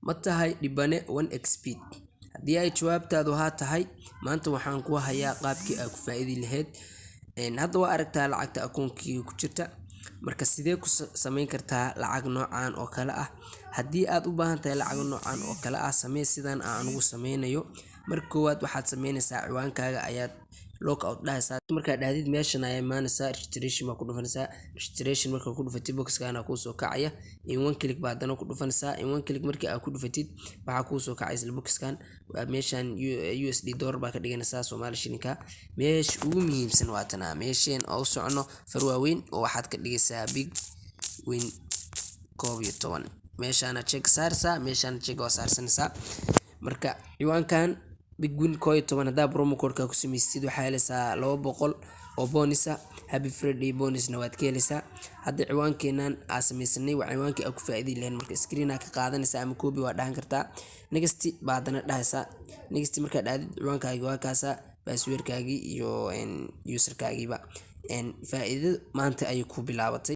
ma tahay dhibane 1xp haddii ay jawaabtaadu haa tahay maanta waxaan ku hayaa qaabkii aad ku faa'iidi lahayd hadda waa aragtaa lacagta akoonkii ku jirta marka sidee ku samayn kartaa lacag noocan oo kale ah haddii aad u baahan tahay lacag noocan oo kale ah samee sidan aan ugu sameynayo marka koowaad waxaad sameynaysaa ciwaankaaga ayaad lockout dhahaysaa marka dhahdid meeshan ayaa imaanaysaa registration ma ku dhufanaysaa registration marka ku dhufatid boxkaana ku soo kacaya in one click baad dana ku dhufanaysaa in one click markii aad ku dhufatid waxa ku soo kacaysa boxkan meeshan USD dollar baa ka dhiganaysaa Soomaali shilinka meesh ugu muhiimsan waa tan meeshan oo socono farwaaweyn oo waxaad ka dhigaysaa big win 12 meeshana check saarsa meeshana check oo saarsanaysaa marka ciwaankan big win 12 hada promo code ka ku sameeysid waxa helaysaa 200 oo bonus happy friday bonus na waad ka helaysaa hadda ciwaankeenan aan sameeysanay waa ciwaankii aad ku faa'iidi lahayn marka screen ka qaadanaysaa ama copy waa dhahan kartaa next baadana dhahaysaa next marka dhaadid ciwaankaaga waa kaasa passwordkaagi iyo userkaagiba faa'iido maanta ay ku bilaabatay